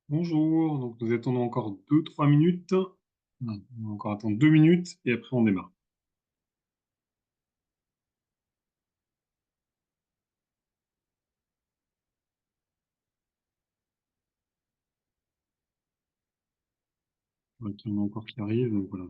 Bonjour, donc nous attendons encore 2-3 minutes. On va encore attendre 2 minutes et après on démarre. Il y en a encore qui arrivent, donc voilà.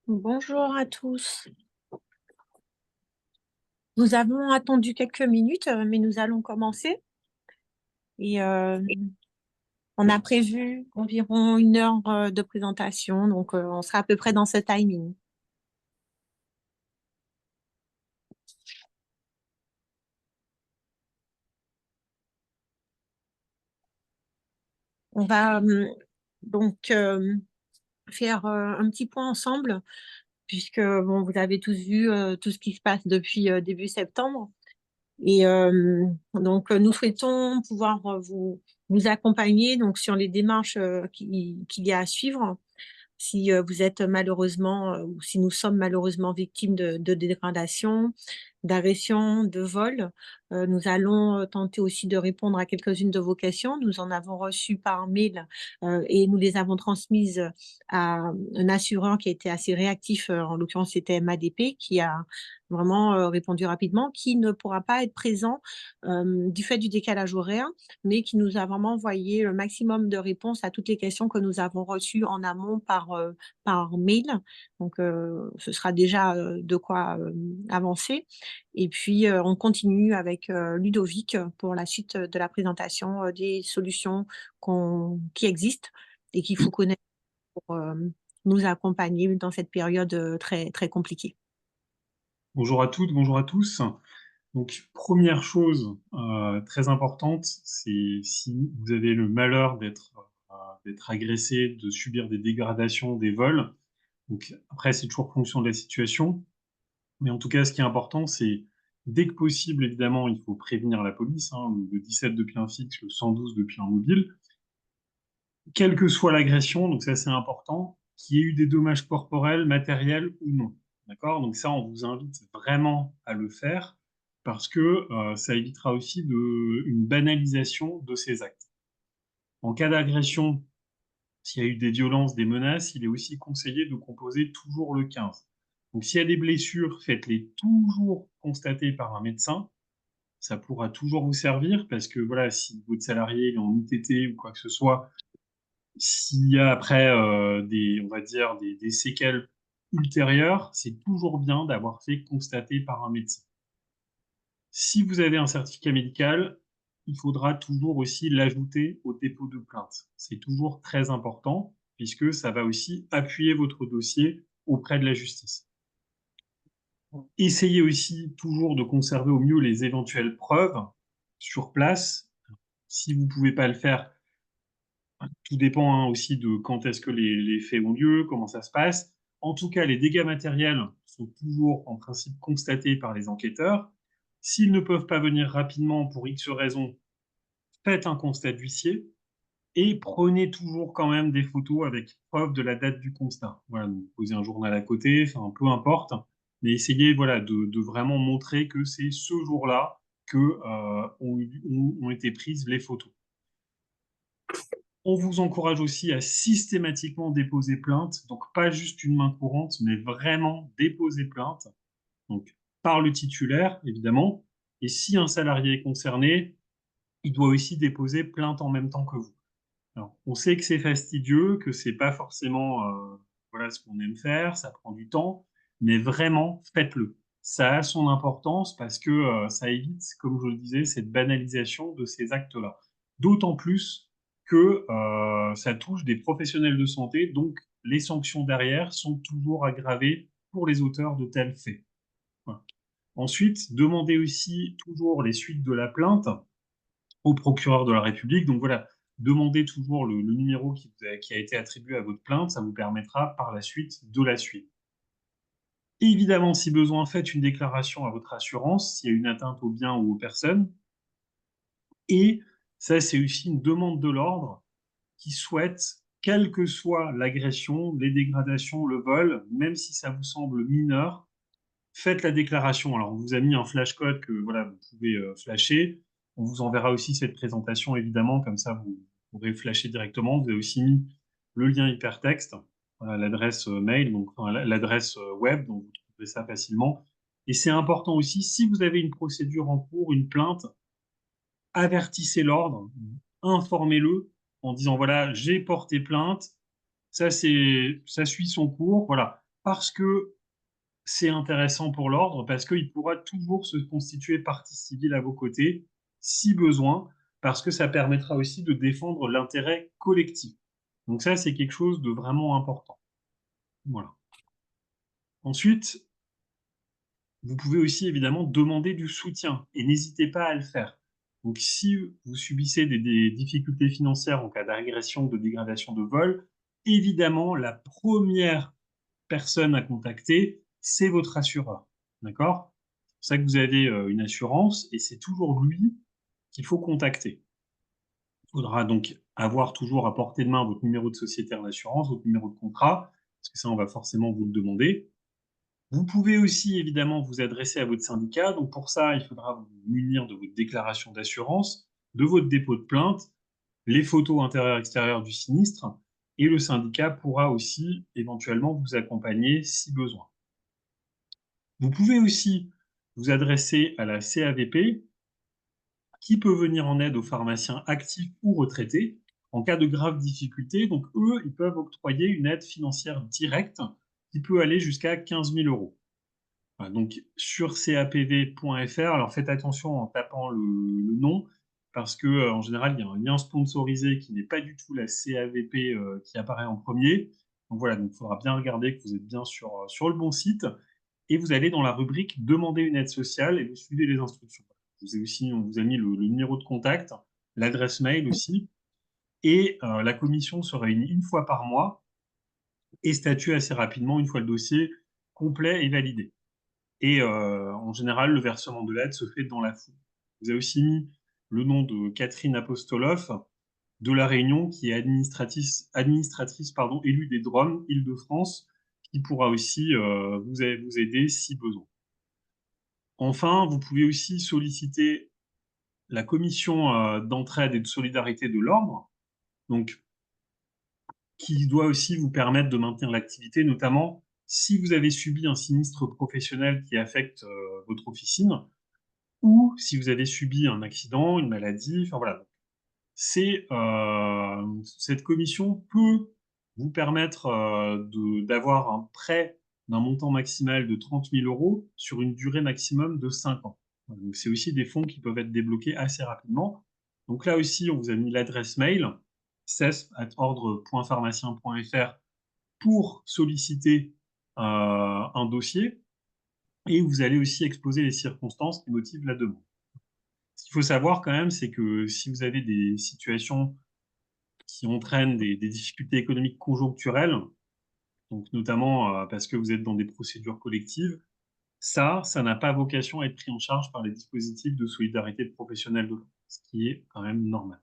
Bonjour à tous. Nous avons attendu quelques minutes, mais nous allons commencer. Et on a prévu environ 1 heure de présentation, donc on sera à peu près dans ce timing. On va donc faire un petit point ensemble, puisque bon, vous avez tous vu tout ce qui se passe depuis début septembre. Et nous souhaitons pouvoir vous accompagner donc, sur les démarches qu'il y a à suivre. Si vous êtes malheureusement, ou si nous sommes malheureusement victimes de dégradation, d'agression, de vol, nous allons tenter aussi de répondre à quelques-unes de vos questions. Nous en avons reçu par mail et nous les avons transmises à un assureur qui a été assez réactif, en l'occurrence c'était MADP, qui a vraiment répondu rapidement, qui ne pourra pas être présent du fait du décalage horaire, mais qui nous a vraiment envoyé le maximum de réponses à toutes les questions que nous avons reçues en amont par mail. Donc, ce sera déjà de quoi avancer. Et puis, on continue avec Ludovic pour la suite de la présentation des solutions qui existent et qu'il faut connaître pour nous accompagner dans cette période très, très compliquée. Bonjour à toutes, bonjour à tous. Donc, première chose très importante, c'est si vous avez le malheur d'être agressé, de subir des dégradations, des vols. Donc, après, c'est toujours fonction de la situation. Mais en tout cas, ce qui est important, c'est Dès que possible, évidemment, il faut prévenir la police, hein, le 17 depuis un fixe, le 112 depuis un mobile. Quelle que soit l'agression, donc ça c'est important, qu'il y ait eu des dommages corporels, matériels ou non. D'accord? Donc ça, on vous invite vraiment à le faire parce que ça évitera aussi une banalisation de ces actes. En cas d'agression, s'il y a eu des violences, des menaces, il est aussi conseillé de composer toujours le 15. Donc s'il y a des blessures, faites-les toujours constater par un médecin. Ça pourra toujours vous servir parce que voilà, si votre salarié est en ITT ou quoi que ce soit, s'il y a après on va dire des séquelles ultérieures, c'est toujours bien d'avoir fait constater par un médecin. Si vous avez un certificat médical, il faudra toujours aussi l'ajouter au dépôt de plainte. C'est toujours très important puisque ça va aussi appuyer votre dossier auprès de la justice. Essayez aussi toujours de conserver au mieux les éventuelles preuves sur place. Si vous ne pouvez pas le faire, tout dépend hein, aussi de quand est-ce que les faits ont lieu, comment ça se passe. En tout cas, les dégâts matériels sont toujours en principe constatés par les enquêteurs. S'ils ne peuvent pas venir rapidement pour X raisons, faites un constat d'huissier et prenez toujours quand même des photos avec preuve de la date du constat. Voilà, vous posez un journal à côté, enfin peu importe, mais essayez voilà de vraiment montrer que c'est ce jour-là que ont été prises les photos. On vous encourage aussi à systématiquement déposer plainte, donc pas juste une main courante, mais vraiment déposer plainte, donc par le titulaire évidemment. Et si un salarié est concerné, il doit aussi déposer plainte en même temps que vous. Alors, on sait que c'est fastidieux, que c'est pas forcément voilà ce qu'on aime faire, ça prend du temps, mais vraiment faites-le. Ça a son importance parce que ça évite, comme je le disais, cette banalisation de ces actes-là. D'autant plus que ça touche des professionnels de santé, donc les sanctions derrière sont toujours aggravées pour les auteurs de tels faits. Voilà. Ensuite, demandez aussi toujours les suites de la plainte au procureur de la République. Donc voilà, demandez toujours le numéro qui a été attribué à votre plainte, ça vous permettra par la suite de la suivre. Évidemment, si besoin, faites une déclaration à votre assurance s'il y a une atteinte aux biens ou aux personnes. Et ça, c'est aussi une demande de l'ordre qui souhaite, quelle que soit l'agression, les dégradations, le vol, même si ça vous semble mineur, faites la déclaration. Alors, on vous a mis un flash code que voilà, vous pouvez flasher. On vous enverra aussi cette présentation, évidemment, comme ça vous pourrez flasher directement. Vous avez aussi mis le lien hypertexte, voilà, l'adresse mail, donc enfin, l'adresse web, donc vous trouverez ça facilement. Et c'est important aussi, si vous avez une procédure en cours, une plainte, avertissez l'ordre, informez-le en disant voilà, j'ai porté plainte, ça suit son cours, voilà, parce que c'est intéressant pour l'ordre parce qu'il pourra toujours se constituer partie civile à vos côtés, si besoin, parce que ça permettra aussi de défendre l'intérêt collectif. Donc ça, c'est quelque chose de vraiment important. Voilà. Ensuite, vous pouvez aussi évidemment demander du soutien et n'hésitez pas à le faire. Donc si vous subissez des difficultés financières en cas d'agression, de dégradation, de vol, évidemment, la première personne à contacter, c'est votre assureur. D'accord? C'est pour ça que vous avez une assurance et c'est toujours lui qu'il faut contacter. Il faudra donc avoir toujours à portée de main votre numéro de sociétaire d'assurance, votre numéro de contrat, parce que ça, on va forcément vous le demander. Vous pouvez aussi évidemment vous adresser à votre syndicat. Donc pour ça, il faudra vous munir de votre déclaration d'assurance, de votre dépôt de plainte, les photos intérieures-extérieures du sinistre, et le syndicat pourra aussi éventuellement vous accompagner si besoin. Vous pouvez aussi vous adresser à la CAVP, qui peut venir en aide aux pharmaciens actifs ou retraités en cas de graves difficultés. Donc eux, ils peuvent octroyer une aide financière directe qui peut aller jusqu'à 15 000 euros. Voilà, donc sur capv.fr, alors faites attention en tapant le nom, parce que en général, il y a un lien sponsorisé qui n'est pas du tout la CAVP qui apparaît en premier. Donc voilà, donc il faudra bien regarder que vous êtes bien sur le bon site et vous allez dans la rubrique Demander une aide sociale et vous suivez les instructions. On vous a mis le numéro de contact, l'adresse mail aussi, et la commission se réunit une fois par mois et statue assez rapidement une fois le dossier complet et validé. Et en général, le versement de l'aide se fait dans la foulée. Vous avez aussi mis le nom de Catherine Apostoloff de La Réunion, qui est administratrice élue des DROM Île-de-France, qui pourra aussi vous aider si besoin. Enfin, vous pouvez aussi solliciter la commission d'entraide et de solidarité de l'ordre, donc qui doit aussi vous permettre de maintenir l'activité, notamment si vous avez subi un sinistre professionnel qui affecte votre officine, ou si vous avez subi un accident, une maladie, enfin voilà. Cette commission peut vous permettre d'avoir un prêt d'un montant maximal de 30 000 euros sur une durée maximum de 5 ans. Donc, c'est aussi des fonds qui peuvent être débloqués assez rapidement. Donc là aussi, on vous a mis l'adresse mail cesp@ordre.pharmacien.fr pour solliciter un dossier et vous allez aussi exposer les circonstances qui motivent la demande. Ce qu'il faut savoir quand même, c'est que si vous avez des situations qui entraînent des difficultés économiques conjoncturelles, donc notamment parce que vous êtes dans des procédures collectives, ça n'a pas vocation à être pris en charge par les dispositifs de solidarité de professionnels de l'ordre, ce qui est quand même normal.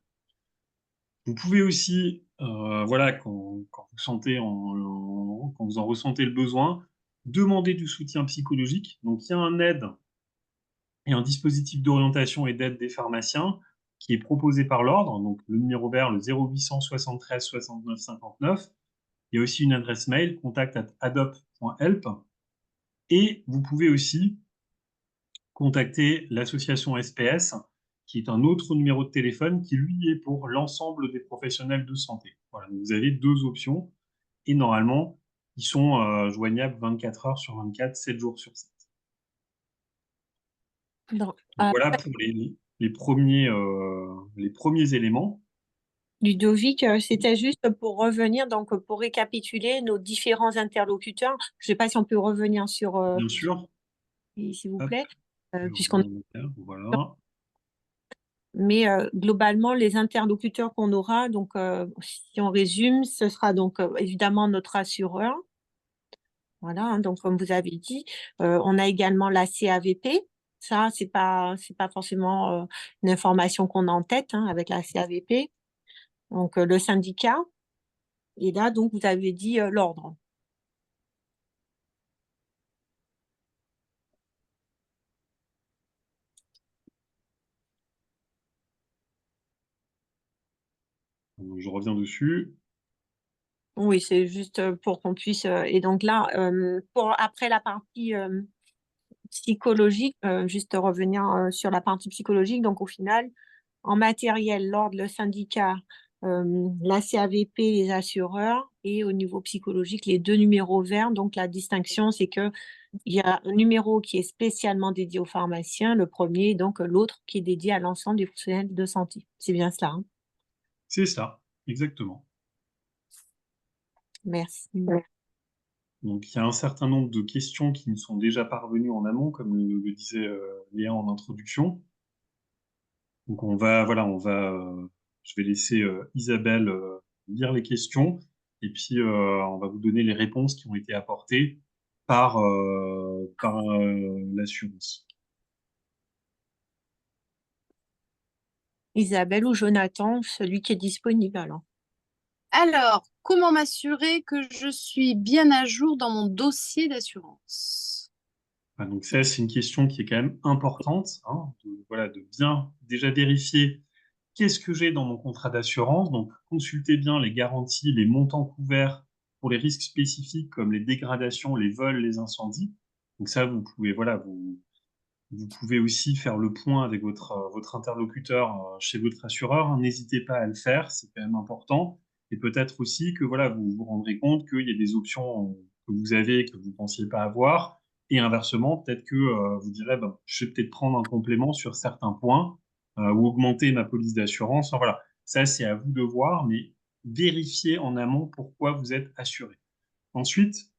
Vous pouvez aussi, voilà, quand vous sentez quand vous en ressentez le besoin, demander du soutien psychologique. Donc, il y a un dispositif d'orientation et d'aide des pharmaciens qui est proposé par l'ordre. Donc, le numéro vert, le 0800 73 69 59. Il y a aussi une adresse mail, contact@adop.help. Et vous pouvez aussi contacter l'association SPS, qui est un autre numéro de téléphone qui, lui, est pour l'ensemble des professionnels de santé. Voilà, donc vous avez deux options. Et normalement, ils sont joignables 24 heures sur 24, 7 jours sur 7. Donc, Donc voilà pour les premiers éléments. Ludovic, c'était juste pour revenir, donc pour récapituler nos différents interlocuteurs. Je ne sais pas si on peut revenir sur, Bien sûr. s'il vous Hop, plaît, je puisqu'on. reviens en arrière, voilà. Mais globalement, les interlocuteurs qu'on aura, donc si on résume, ce sera donc évidemment notre assureur. Voilà, hein, donc comme vous avez dit, on a également la CAVP. Ça, c'est pas forcément une information qu'on a en tête, hein, avec la CAVP. Donc le syndicat. Et là, donc vous avez dit l'ordre. Donc, je reviens dessus. Oui, c'est juste pour qu'on puisse. Et donc là, pour après la partie psychologique, juste revenir sur la partie psychologique. Donc au final, en matériel, l'ordre, le syndicat, la CAVP, les assureurs, et au niveau psychologique, les deux numéros verts. Donc la distinction, c'est que il y a un numéro qui est spécialement dédié aux pharmaciens, le premier, et donc l'autre qui est dédié à l'ensemble des professionnels de santé. C'est bien cela, hein. C'est ça, exactement. Merci. Donc, il y a un certain nombre de questions qui nous sont déjà parvenues en amont, comme le disait Léa en introduction. Donc, je vais laisser Isabelle lire les questions, et puis on va vous donner les réponses qui ont été apportées par l'assurance. Isabelle ou Jonathan, celui qui est disponible alors. Alors, comment m'assurer que je suis bien à jour dans mon dossier d'assurance? Donc ça, c'est une question qui est quand même importante, hein, voilà, de bien déjà vérifier qu'est-ce que j'ai dans mon contrat d'assurance. Donc consultez bien les garanties, les montants couverts pour les risques spécifiques comme les dégradations, les vols, les incendies. Donc ça, vous pouvez aussi faire le point avec votre interlocuteur chez votre assureur, hein. N'hésitez pas à le faire, c'est quand même important. Et peut-être aussi que voilà, vous vous rendrez compte qu'il y a des options que vous avez que vous ne pensiez pas avoir. Et inversement, peut-être que vous direz, ben, je vais peut-être prendre un complément sur certains points ou augmenter ma police d'assurance. Enfin, voilà, ça c'est à vous de voir, mais vérifiez en amont pourquoi vous êtes assuré. Ensuite,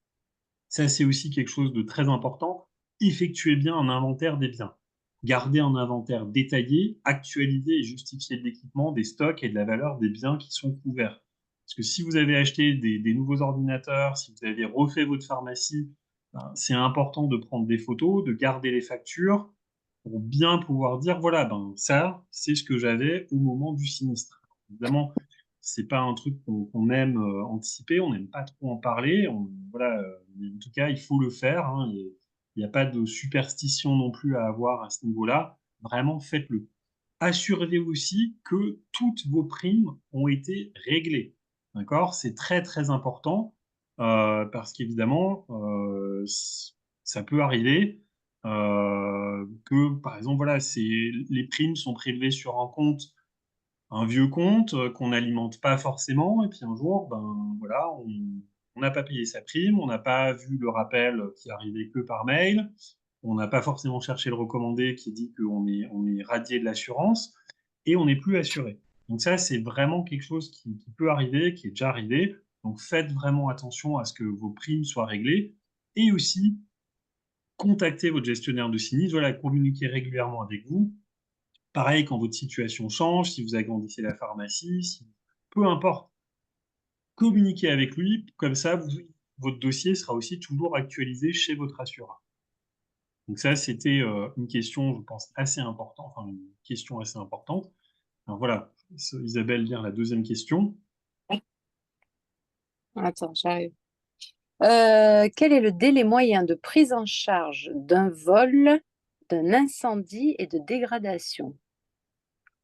ça, c'est aussi quelque chose de très important. Effectuez bien un inventaire des biens. Gardez un inventaire détaillé, actualisé et justifié de l'équipement, des stocks et de la valeur des biens qui sont couverts. Parce que si vous avez acheté des nouveaux ordinateurs, si vous avez refait votre pharmacie, ben, c'est important de prendre des photos, de garder les factures pour bien pouvoir dire, voilà, ben, ça, c'est ce que j'avais au moment du sinistre. Évidemment, c'est pas un truc qu'on aime anticiper, on n'aime pas trop en parler, voilà, mais en tout cas, il faut le faire, hein, il n'y a pas de superstition non plus à avoir à ce niveau-là. Vraiment, faites-le. Assurez-vous aussi que toutes vos primes ont été réglées. D'accord? C'est très, très important parce qu'évidemment, ça peut arriver que, par exemple, voilà, les primes sont prélevées sur un vieux compte qu'on n'alimente pas forcément, et puis un jour, ben voilà, on n'a pas payé sa prime, on n'a pas vu le rappel qui arrivait que par mail, on n'a pas forcément cherché le recommandé qui dit on est radié de l'assurance, et on n'est plus assuré. Donc ça, c'est vraiment quelque chose qui peut arriver, qui est déjà arrivé. Donc faites vraiment attention à ce que vos primes soient réglées, et aussi contactez votre gestionnaire de sinistre, voilà, communiquez régulièrement avec vous. Pareil, quand votre situation change, si vous agrandissez la pharmacie, peu importe, communiquez avec lui, comme ça, votre dossier sera aussi toujours actualisé chez votre assureur. Donc ça, c'était une question, je pense, assez importante, enfin une question assez importante. Alors voilà, Isabelle, lire la deuxième question. Attends, j'arrive. Quel est le délai moyen de prise en charge d'un vol, d'un incendie et de dégradation?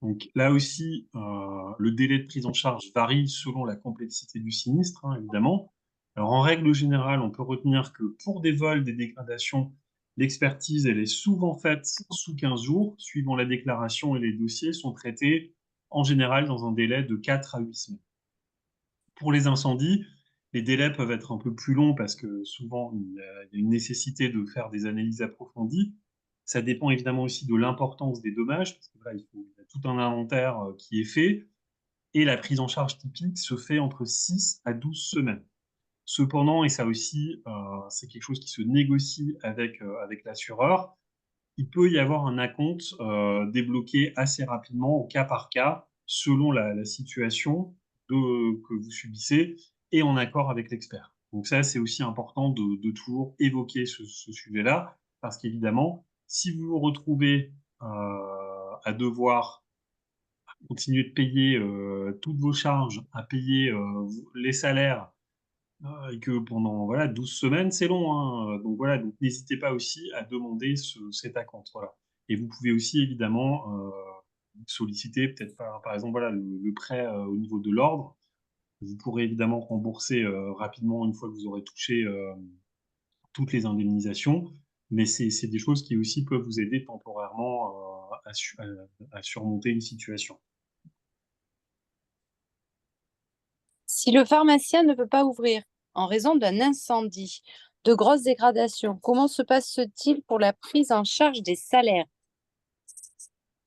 Donc là aussi, le délai de prise en charge varie selon la complexité du sinistre, hein, évidemment. Alors en règle générale, on peut retenir que pour des vols, des dégradations, l'expertise, elle est souvent faite sous 15 jours, suivant la déclaration, et les dossiers sont traités en général dans un délai de 4 à 8 semaines. Pour les incendies, les délais peuvent être un peu plus longs parce que souvent, il y a une nécessité de faire des analyses approfondies. Ça dépend évidemment aussi de l'importance des dommages, parce que là, il y a tout un inventaire qui est fait, et la prise en charge typique se fait entre 6 à 12 semaines. Cependant, et ça aussi, c'est quelque chose qui se négocie avec l'assureur, il peut y avoir un acompte débloqué assez rapidement, au cas par cas, selon la situation que vous subissez, et en accord avec l'expert. Donc ça, c'est aussi important de toujours évoquer ce sujet-là, parce qu'évidemment, si vous vous retrouvez à devoir continuer de payer toutes vos charges, à payer les salaires, et que pendant voilà 12 semaines, c'est long, hein. Donc voilà, donc n'hésitez pas aussi à demander cet acompte. Voilà. Et vous pouvez aussi évidemment solliciter peut-être par exemple voilà, le prêt au niveau de l'ordre. Vous pourrez évidemment rembourser rapidement une fois que vous aurez touché toutes les indemnisations, mais c'est des choses qui aussi peuvent vous aider temporairement à surmonter une situation. Si le pharmacien ne peut pas ouvrir en raison d'un incendie, de grosses dégradations, comment se passe-t-il pour la prise en charge des salaires?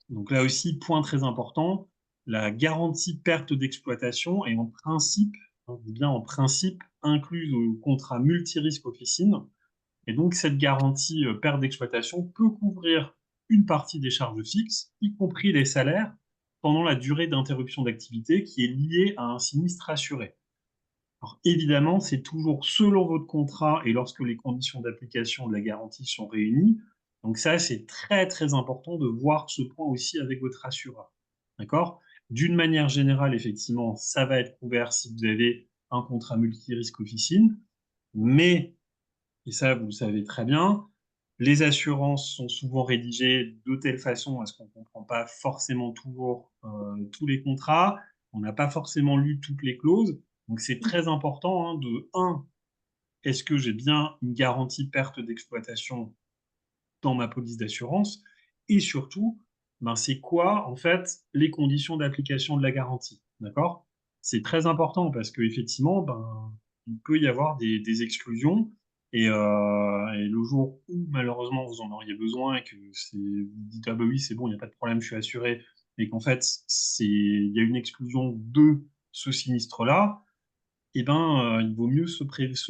Donc là aussi, point très important, la garantie perte d'exploitation est en principe, hein, je dis bien en principe, incluse au contrat multirisque officine. Et donc cette garantie perte d'exploitation peut couvrir une partie des charges fixes, y compris les salaires, pendant la durée d'interruption d'activité qui est liée à un sinistre assuré. Alors évidemment, c'est toujours selon votre contrat et lorsque les conditions d'application de la garantie sont réunies. Donc ça, c'est très très important de voir ce point aussi avec votre assureur. D'accord? D'une manière générale, effectivement, ça va être couvert si vous avez un contrat multirisque officine, mais, et ça vous le savez très bien, les assurances sont souvent rédigées de telle façon à ce qu'on ne comprend pas forcément toujours tous les contrats, on n'a pas forcément lu toutes les clauses, donc c'est très important hein, de est-ce que j'ai bien une garantie perte d'exploitation dans ma police d'assurance? Et surtout, ben, c'est quoi en fait les conditions d'application de la garantie? D'accord? C'est très important parce qu'effectivement, ben, il peut y avoir des exclusions. Et le jour où malheureusement vous en auriez besoin et que vous dites ah bah oui c'est bon il n'y a pas de problème je suis assuré et qu'en fait il y a une exclusion de ce sinistre là, et ben il vaut mieux se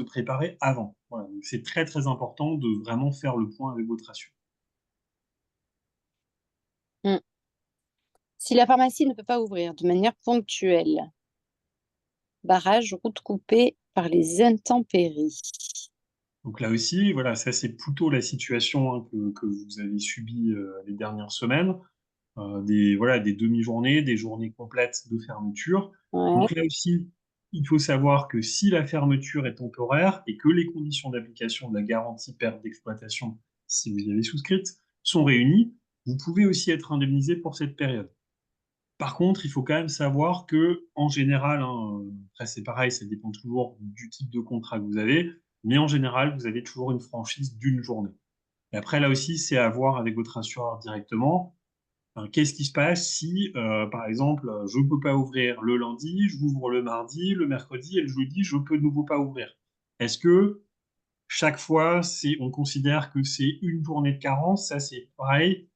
préparer avant. Voilà, donc c'est très très important de vraiment faire le point avec votre assureur. Hmm. Si la pharmacie ne peut pas ouvrir de manière ponctuelle, barrage, route coupée par les intempéries. Donc là aussi, voilà, ça c'est plutôt la situation hein, que vous avez subie les dernières semaines, des demi-journées, des journées complètes de fermeture. Ouais. Donc là aussi, il faut savoir que si la fermeture est temporaire et que les conditions d'application de la garantie perte d'exploitation, si vous y avez souscrite, sont réunies, vous pouvez aussi être indemnisé pour cette période. Par contre, il faut quand même savoir que, en général, hein, après c'est pareil, ça dépend toujours du type de contrat que vous avez, mais en général, vous avez toujours une franchise d'une journée. Et après, là aussi, c'est à voir avec votre assureur directement. Enfin, qu'est-ce qui se passe si, par exemple, je ne peux pas ouvrir le lundi, j'ouvre le mardi, le mercredi et le jeudi, je peux de nouveau pas ouvrir? Est-ce que chaque fois, on considère que c'est une journée de carence? Ça, c'est pareil.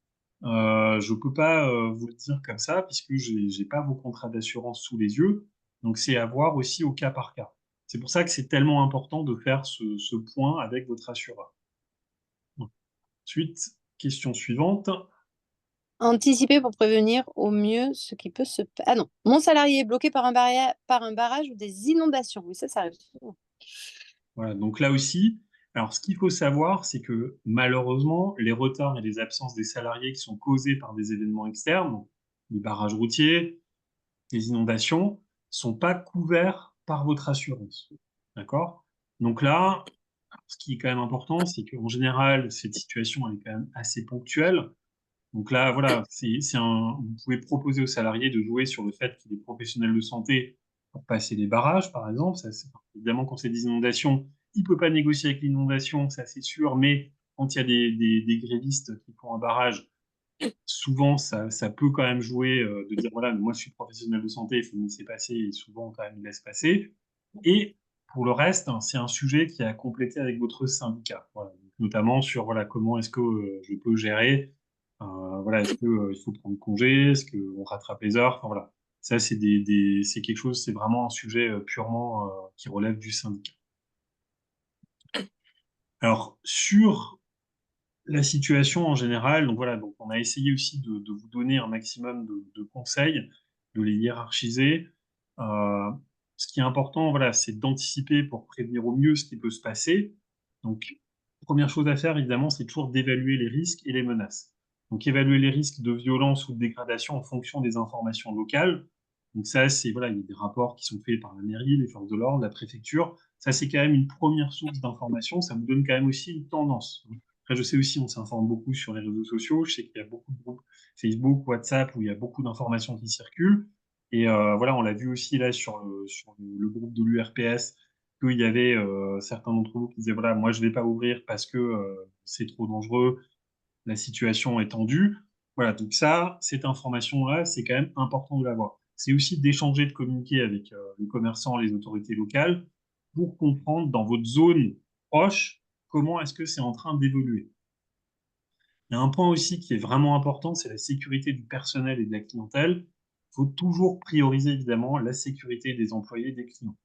Je peux pas vous le dire comme ça puisque j'ai pas vos contrats d'assurance sous les yeux. Donc c'est à voir aussi au cas par cas. C'est pour ça que c'est tellement important de faire ce point avec votre assureur. Ensuite, question suivante. Anticiper pour prévenir au mieux ce qui peut se... Ah non, mon salarié est bloqué par par un barrage ou des inondations. Oui, ça arrive souvent. Voilà, donc là aussi, alors ce qu'il faut savoir, c'est que malheureusement, les retards et les absences des salariés qui sont causés par des événements externes, donc les barrages routiers, les inondations, sont pas couverts par votre assurance. D'accord? Donc là, ce qui est quand même important, c'est qu'en général, cette situation, elle est quand même assez ponctuelle. Donc là, voilà, vous pouvez proposer aux salariés de jouer sur le fait qu'il est professionnel de santé pour passer les barrages, par exemple. Évidemment, quand c'est des inondations, il peut pas négocier avec l'inondation, ça c'est sûr, mais quand il y a des grévistes qui font un barrage, souvent ça peut quand même jouer de dire voilà, moi je suis professionnel de santé, il faut me laisser passer, et souvent quand même ils laissent passer. Et pour le reste, hein, c'est un sujet qui est à compléter avec votre syndicat, voilà. Donc, notamment sur voilà, comment est-ce que je peux gérer, voilà, est-ce que il faut prendre congé, est-ce qu'on rattrape les heures, enfin voilà. Ça, c'est quelque chose, c'est vraiment un sujet purement qui relève du syndicat. Alors, sur la situation en général, donc voilà, donc on a essayé aussi de vous donner un maximum de conseils, de les hiérarchiser. Euh, Ce qui est important, voilà, c'est d'anticiper pour prévenir au mieux ce qui peut se passer. Donc, première chose à faire, évidemment, c'est toujours d'évaluer les risques et les menaces. Donc, évaluer les risques de violence ou de dégradation en fonction des informations locales. Donc ça, c'est voilà, il y a des rapports qui sont faits par la mairie, les forces de l'ordre, la préfecture. Ça, c'est quand même une première source d'information. Ça vous donne quand même aussi une tendance. Après, je sais aussi, on s'informe beaucoup sur les réseaux sociaux. Je sais qu'il y a beaucoup de groupes Facebook, WhatsApp, où il y a beaucoup d'informations qui circulent. Et voilà, on l'a vu aussi là sur le groupe de l'URPS, qu'il y avait certains d'entre vous qui disaient, voilà, moi, je vais pas ouvrir parce que c'est trop dangereux, la situation est tendue. Voilà, donc ça, cette information-là, c'est quand même important de l'avoir. C'est aussi d'échanger, de communiquer avec les commerçants, les autorités locales, pour comprendre dans votre zone proche comment est-ce que c'est en train d'évoluer. Il y a un point aussi qui est vraiment important, c'est la sécurité du personnel et de la clientèle. Il faut toujours prioriser évidemment la sécurité des employés et des clients.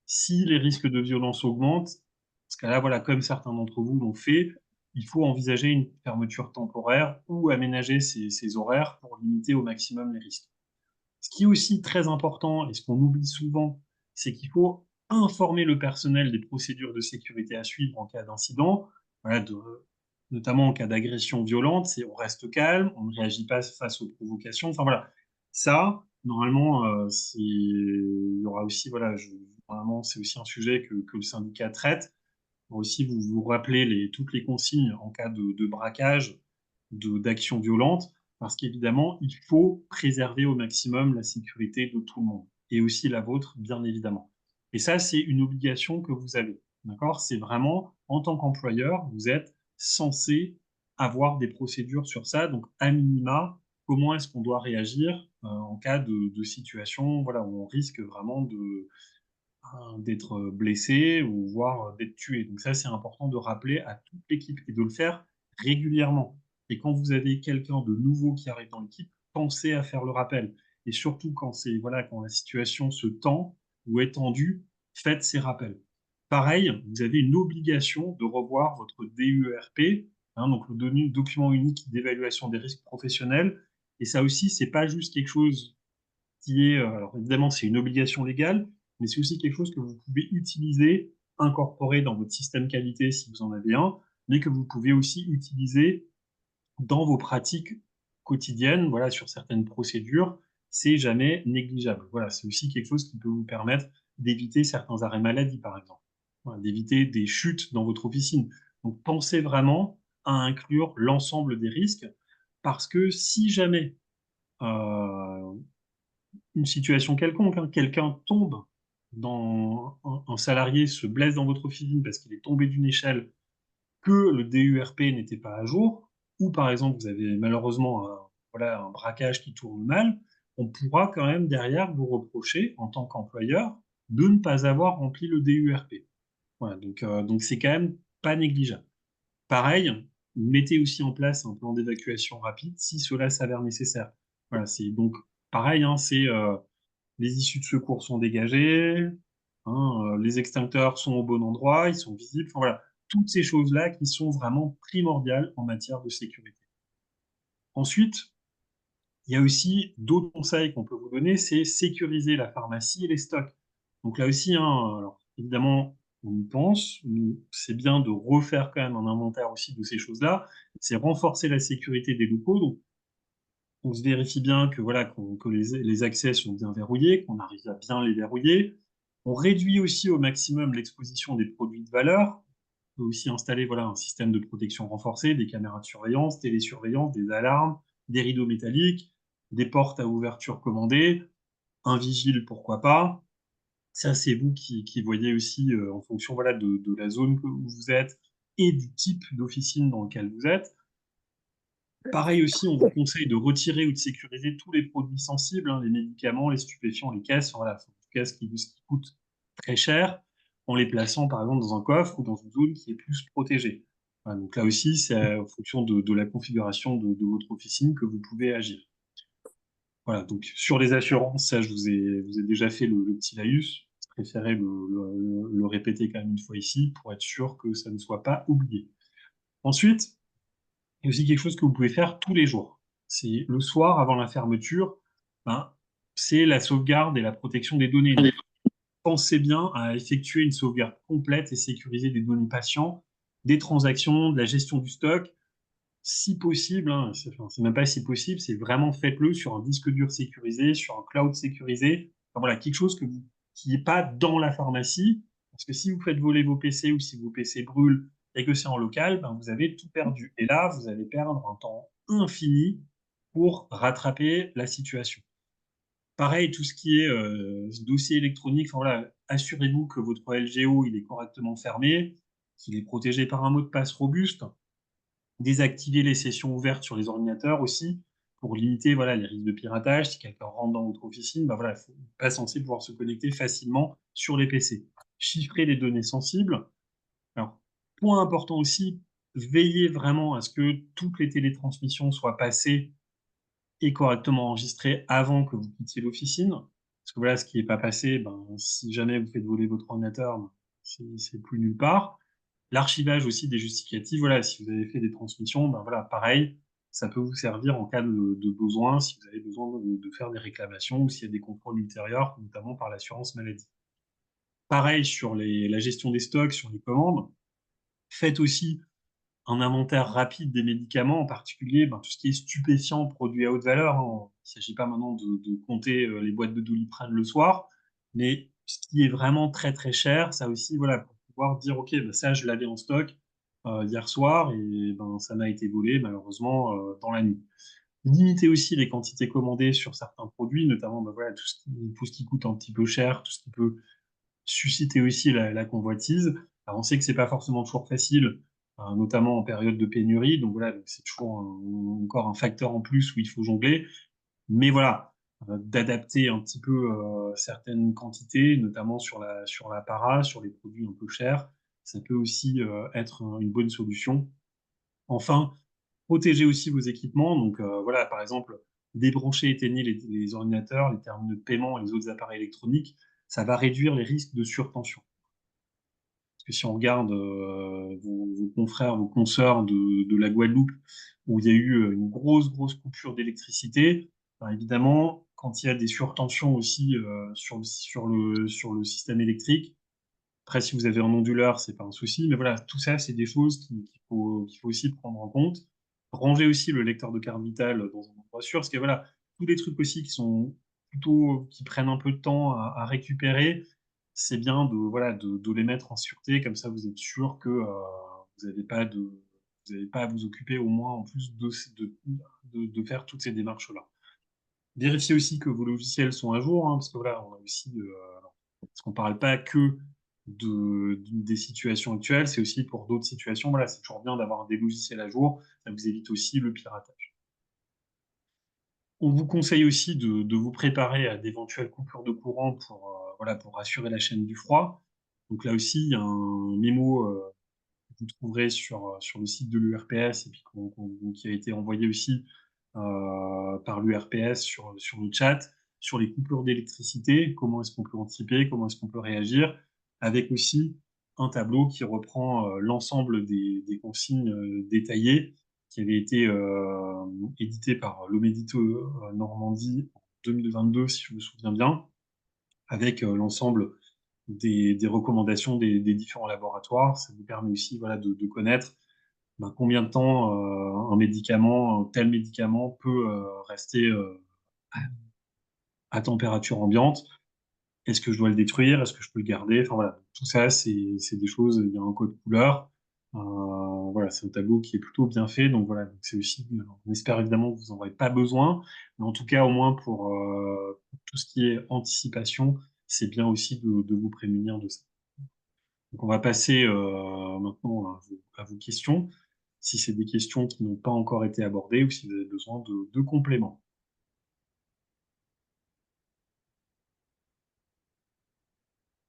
Si les risques de violence augmentent, dans ce cas-là, voilà, comme certains d'entre vous l'ont fait, il faut envisager une fermeture temporaire ou aménager ces horaires pour limiter au maximum les risques. Ce qui est aussi très important et ce qu'on oublie souvent, c'est qu'il faut informer le personnel des procédures de sécurité à suivre en cas d'incident, voilà, notamment en cas d'agression violente, on reste calme, on ne réagit pas face aux provocations. Enfin voilà, ça, normalement, il y aura aussi, voilà, normalement, c'est aussi un sujet que le syndicat traite. Pour aussi vous rappeler toutes les consignes en cas de braquage, d'action violente, parce qu'évidemment, il faut préserver au maximum la sécurité de tout le monde, et aussi la vôtre, bien évidemment. Et ça, c'est une obligation que vous avez. D'accord? C'est vraiment, en tant qu'employeur, vous êtes censé avoir des procédures sur ça. Donc, à minima, comment est-ce qu'on doit réagir en cas de situation voilà, où on risque vraiment d'être blessé ou voire d'être tué. Donc ça, c'est important de rappeler à toute l'équipe et de le faire régulièrement. Et quand vous avez quelqu'un de nouveau qui arrive dans l'équipe, pensez à faire le rappel. Et surtout quand voilà, quand la situation se tend ou est tendue, faites ces rappels. Pareil, vous avez une obligation de revoir votre DUERP, hein, donc le document unique d'évaluation des risques professionnels. Et ça aussi, c'est pas juste quelque chose qui est, alors évidemment, c'est une obligation légale, mais c'est aussi quelque chose que vous pouvez utiliser incorporer dans votre système qualité si vous en avez un, mais que vous pouvez aussi utiliser dans vos pratiques quotidiennes, voilà, sur certaines procédures, c'est jamais négligeable. Voilà, c'est aussi quelque chose qui peut vous permettre d'éviter certains arrêts maladie, par exemple, voilà, d'éviter des chutes dans votre officine. Donc, pensez vraiment à inclure l'ensemble des risques, parce que si jamais une situation quelconque, hein, quelqu'un tombe un salarié se blesse dans votre officine parce qu'il est tombé d'une échelle, que le DURP n'était pas à jour, ou par exemple vous avez malheureusement voilà, un braquage qui tourne mal, on pourra quand même derrière vous reprocher en tant qu'employeur de ne pas avoir rempli le DURP. Voilà, donc c'est quand même pas négligeable. Pareil, mettez aussi en place un plan d'évacuation rapide si cela s'avère nécessaire. Voilà, c'est donc pareil, hein, c'est les issues de secours sont dégagées, hein, les extincteurs sont au bon endroit, ils sont visibles. Enfin, voilà, toutes ces choses-là qui sont vraiment primordiales en matière de sécurité. Ensuite, il y a aussi d'autres conseils qu'on peut vous donner, c'est sécuriser la pharmacie et les stocks. Donc là aussi, hein, alors évidemment, on y pense, mais c'est bien de refaire quand même un inventaire aussi de ces choses-là. C'est renforcer la sécurité des locaux. Donc, on se vérifie bien que, voilà, que les accès sont bien verrouillés, qu'on arrive à bien les verrouiller. On réduit aussi au maximum l'exposition des produits de valeur. On peut aussi installer, voilà, un système de protection renforcé, des caméras de surveillance, télésurveillance, des alarmes, des rideaux métalliques, des portes à ouverture commandée, un vigile, pourquoi pas. Ça, c'est vous qui voyez aussi en fonction, voilà, de la zone où vous êtes et du type d'officine dans lequel vous êtes. Pareil aussi, on vous conseille de retirer ou de sécuriser tous les produits sensibles, hein, les médicaments, les stupéfiants, les caisses, voilà, en tout cas ce qui coûte très cher, en les plaçant par exemple dans un coffre ou dans une zone qui est plus protégée. Voilà, donc là aussi, c'est en fonction de la configuration de votre officine que vous pouvez agir. Voilà, donc sur les assurances, ça, vous ai déjà fait le petit laïus. Je préférais le répéter quand même une fois ici pour être sûr que ça ne soit pas oublié. Ensuite, il y a aussi quelque chose que vous pouvez faire tous les jours. C'est le soir, avant la fermeture, ben, c'est la sauvegarde et la protection des données. Donc, pensez bien à effectuer une sauvegarde complète et sécurisée des données patients, des transactions, de la gestion du stock, si possible, hein, c'est même pas si possible, c'est vraiment faites-le sur un disque dur sécurisé, sur un cloud sécurisé. Enfin, voilà, quelque chose qui n'est pas dans la pharmacie, parce que si vous faites voler vos PC ou si vos PC brûlent et que c'est en local, ben, vous avez tout perdu. Et là, vous allez perdre un temps infini pour rattraper la situation. Pareil, tout ce qui est dossier électronique, enfin, voilà, assurez-vous que votre LGO il est correctement fermé, qu'il est protégé par un mot de passe robuste. Désactiver les sessions ouvertes sur les ordinateurs aussi, pour limiter, voilà, les risques de piratage. Si quelqu'un rentre dans votre officine, bah voilà, il n'est pas censé pouvoir se connecter facilement sur les PC. Chiffrer les données sensibles. Alors, point important aussi, veillez vraiment à ce que toutes les télétransmissions soient passées et correctement enregistrées avant que vous quittiez l'officine. Parce que voilà, ce qui n'est pas passé, ben, si jamais vous faites voler votre ordinateur, ben, c'est plus nulle part. L'archivage aussi des justificatifs, voilà, si vous avez fait des transmissions, ben voilà, pareil, ça peut vous servir en cas de besoin, si vous avez besoin de faire des réclamations ou s'il y a des contrôles ultérieurs, notamment par l'assurance maladie. Pareil sur la gestion des stocks, sur les commandes. Faites aussi un inventaire rapide des médicaments, en particulier ben, tout ce qui est stupéfiant, produits à haute valeur, hein. Il ne s'agit pas maintenant de compter les boîtes de Doliprane le soir, mais ce qui est vraiment très très cher, ça aussi, voilà, pour pouvoir dire, ok, ben, ça je l'avais en stock hier soir et ben, ça m'a été volé malheureusement dans la nuit. Limiter aussi les quantités commandées sur certains produits, notamment ben, voilà, tout ce qui coûte un petit peu cher, tout ce qui peut susciter aussi la convoitise. Alors, on sait que c'est pas forcément toujours facile, notamment en période de pénurie. Donc voilà, c'est toujours encore un facteur en plus où il faut jongler. Mais voilà, d'adapter un petit peu certaines quantités, notamment sur la para, sur les produits un peu chers, ça peut aussi être une bonne solution. Enfin, protégez aussi vos équipements. Donc voilà, par exemple, débrancher, éteignez les ordinateurs, les terminaux de paiement et les autres appareils électroniques. Ça va réduire les risques de surtension. Parce que si on regarde vos confrères, vos consoeurs de la Guadeloupe, où il y a eu une grosse coupure d'électricité, ben évidemment, quand il y a des surtensions aussi sur le système électrique, Après, si vous avez un onduleur, c'est pas un souci. Mais voilà, tout ça, c'est des choses qu'il faut aussi prendre en compte. Ranger aussi le lecteur de carte vitale dans un endroit sûr, parce que voilà, tous les trucs aussi qui sont plutôt, qui prennent un peu de temps à récupérer, c'est bien voilà, de les mettre en sûreté, comme ça vous êtes sûr que vous n'avez pas vous n'avez pas à vous occuper au moins en plus de faire toutes ces démarches-là. Vérifiez aussi que vos logiciels sont à jour, hein, parce que voilà, on a aussi, parce qu'on parle pas que des situations actuelles, c'est aussi pour d'autres situations. Voilà, c'est toujours bien d'avoir des logiciels à jour, ça vous évite aussi le piratage. On vous conseille aussi de vous préparer à d'éventuelles coupures de courant voilà, pour assurer la chaîne du froid. Donc là aussi, il y a un mémo que vous trouverez sur le site de l'URPS et puis qui a été envoyé aussi par l'URPS sur le chat, sur les coupures d'électricité, comment est-ce qu'on peut anticiper, comment est-ce qu'on peut réagir, avec aussi un tableau qui reprend l'ensemble des consignes détaillées qui avait été édité par l'Omédito Normandie en 2022, si je me souviens bien, avec l'ensemble des recommandations des différents laboratoires. Ça vous permet aussi voilà, de connaître combien de temps tel médicament peut rester à température ambiante. Est-ce que je dois le détruire? Est-ce que je peux le garder? Enfin voilà, tout ça, c'est des choses. Il y a un code couleur. Voilà, c'est un tableau qui est plutôt bien fait. Donc voilà, c'est aussi. On espère évidemment que vous n'en aurez pas besoin, mais en tout cas, au moins pour tout ce qui est anticipation, c'est bien aussi de vous prémunir de ça. Donc on va passer maintenant à vos questions, si c'est des questions qui n'ont pas encore été abordées ou si vous avez besoin de compléments.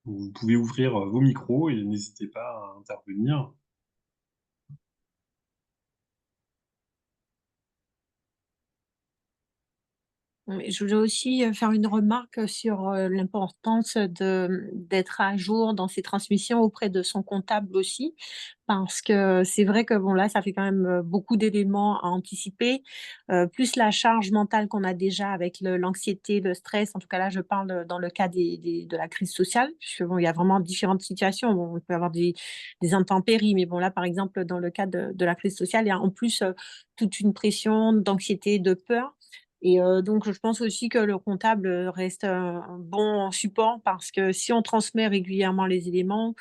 Vous pouvez ouvrir vos micros et n'hésitez pas à intervenir. Je voulais aussi faire une remarque sur l'importance d'être à jour dans ses transmissions auprès de son comptable aussi, parce que c'est vrai que bon là, ça fait quand même beaucoup d'éléments à anticiper, plus la charge mentale qu'on a déjà avec l'anxiété, le stress. En tout cas là, je parle dans le cas de la crise sociale, puisque bon, il y a vraiment différentes situations. Bon, on peut avoir des intempéries, mais bon là, par exemple, dans le cas de la crise sociale, il y a en plus toute une pression d'anxiété, de peur. Et donc, je pense aussi que le comptable reste un bon support parce que si on transmet régulièrement les éléments,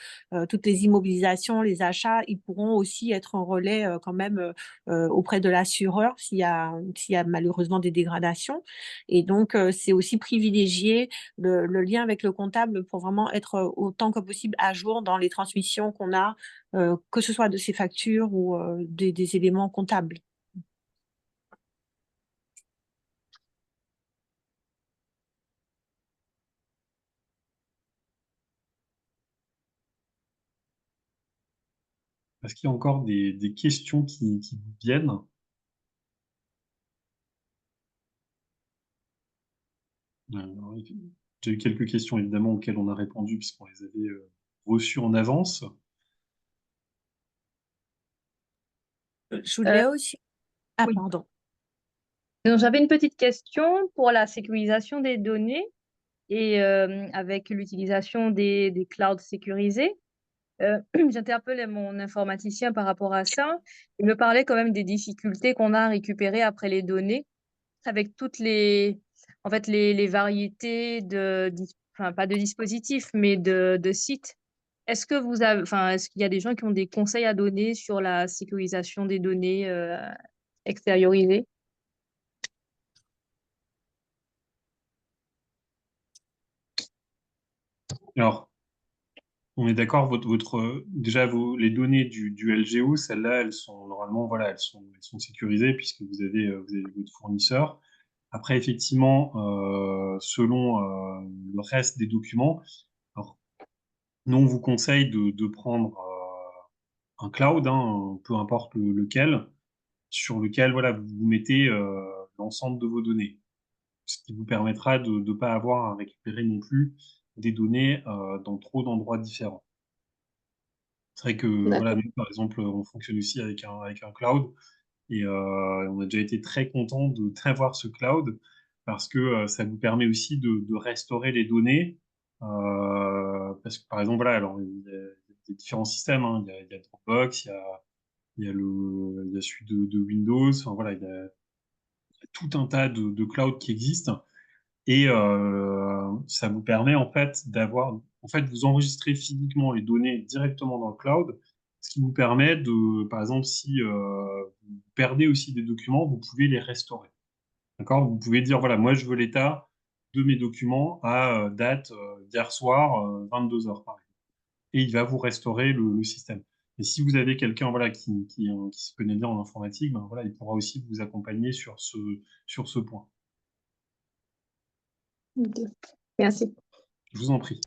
toutes les immobilisations, les achats, ils pourront aussi être un relais quand même auprès de l'assureur s'il y a malheureusement des dégradations. Et donc, c'est aussi privilégier le lien avec le comptable pour vraiment être autant que possible à jour dans les transmissions qu'on a, que ce soit de ses factures ou des éléments comptables. Est-ce qu'il y a encore des questions qui vous viennent? J'ai eu quelques questions évidemment auxquelles on a répondu puisqu'on les avait reçues en avance. Je voulais aussi... Ah, Oui. pardon. Donc, j'avais une petite question pour la sécurisation des données et avec l'utilisation des clouds sécurisés. J'interpellais mon informaticien par rapport à ça. Il me parlait quand même des difficultés qu'on a à récupérer après les données avec toutes en fait, les variétés enfin, pas de dispositifs, mais de sites. Est-ce que enfin, est-ce qu'il y a des gens qui ont des conseils à donner sur la sécurisation des données extériorisées? Alors, on est d'accord, déjà les données du LGO, celles-là, elles sont normalement, voilà, elles sont sécurisées puisque vous avez votre fournisseur. Après, effectivement, selon le reste des documents, alors, nous, on vous conseille de prendre un cloud, hein, peu importe lequel, sur lequel voilà, vous mettez l'ensemble de vos données, ce qui vous permettra de ne pas avoir à récupérer non plus des données dans trop d'endroits différents. C'est vrai que voilà, D'accord. nous, par exemple, on fonctionne aussi avec un cloud et on a déjà été très content d'avoir ce cloud parce que ça vous permet aussi de restaurer les données Parce que par exemple, voilà, alors il y a des différents systèmes, hein. Il y a Dropbox, il y a celui de Windows, enfin voilà, il y a tout un tas de clouds qui existent. Et ça vous permet en fait en fait, vous enregistrez physiquement les données directement dans le cloud, ce qui vous permet par exemple, si vous perdez aussi des documents, vous pouvez les restaurer. D'accord? Vous pouvez dire, voilà, moi je veux l'état de mes documents à date d'hier soir, 22 heures par exemple. Et il va vous restaurer le système. Et si vous avez quelqu'un voilà, qui se connaît bien en informatique, ben, voilà, il pourra aussi vous accompagner sur ce point. Ok. Merci. Je vous en prie.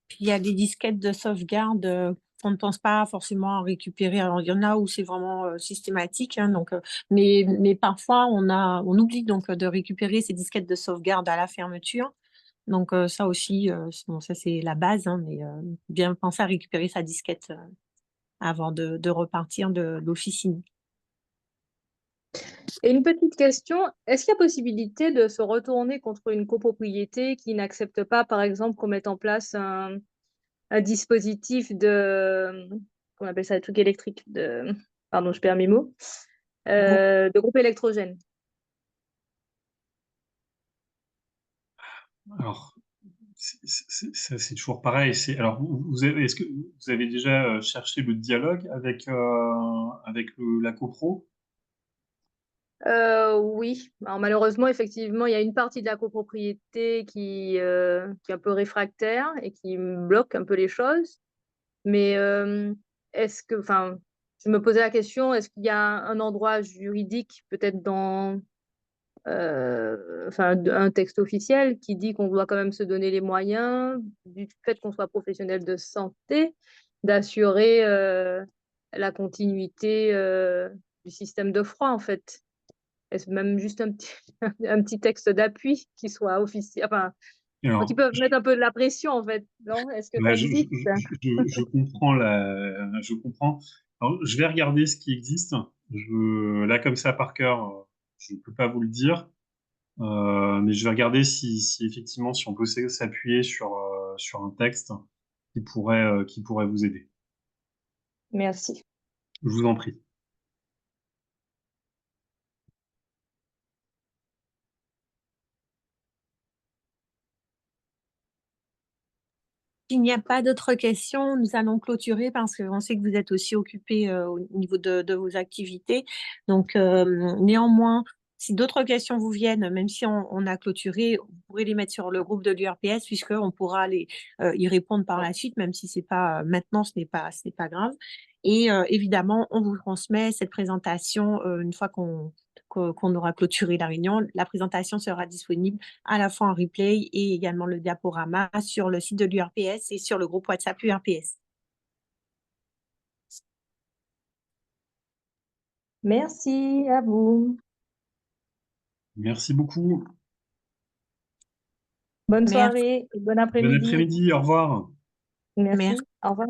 Puis il y a des disquettes de sauvegarde qu'on ne pense pas forcément à récupérer. Alors, il y en a où c'est vraiment systématique, hein, donc, mais parfois, on oublie donc de récupérer ces disquettes de sauvegarde à la fermeture. Donc, ça aussi, bon, ça c'est la base, hein, mais bien penser à récupérer sa disquette avant de repartir de l'officine. Et une petite question, est-ce qu'il y a possibilité de se retourner contre une copropriété qui n'accepte pas, par exemple, qu'on mette en place un dispositif qu'on appelle ça, des trucs électriques, pardon, je perds mes mots, de groupe électrogène? Alors, c'est toujours pareil. Alors, est-ce que vous avez déjà cherché le dialogue avec la copro? Oui. Alors, malheureusement, effectivement, il y a une partie de la copropriété qui est un peu réfractaire et qui bloque un peu les choses. Mais enfin, je me posais la question, est-ce qu'il y a un endroit juridique, peut-être un texte officiel qui dit qu'on doit quand même se donner les moyens, du fait qu'on soit professionnel de santé, d'assurer la continuité du système de froid, en fait. Est-ce même juste un petit, un petit texte d'appui qui soit officiel, enfin, qui Alors, peuvent mettre un peu de la pression, en fait, non? Est-ce que ça ouais, existe? je comprends je comprends. Alors, je vais regarder ce qui existe. Là, comme ça, par cœur, je ne peux pas vous le dire. Mais je vais regarder si effectivement, si on peut s'appuyer sur un texte qui pourrait vous aider. Merci. Je vous en prie. S'il n'y a pas d'autres questions, nous allons clôturer parce qu'on sait que vous êtes aussi occupé au niveau de vos activités. Donc, néanmoins, si d'autres questions vous viennent, même si on a clôturé, vous pourrez les mettre sur le groupe de l'URPS puisqu'on pourra y répondre par la suite, même si c'est pas maintenant, ce n'est pas grave. Et évidemment, on vous transmet cette présentation une fois qu'on aura clôturé la réunion. La présentation sera disponible à la fois en replay et également le diaporama sur le site de l'URPS et sur le groupe WhatsApp URPS. Merci à vous. Merci beaucoup. Bonne Merci. soirée et bon Bon après-midi. après-midi. Au revoir. Merci. Merci. Au revoir.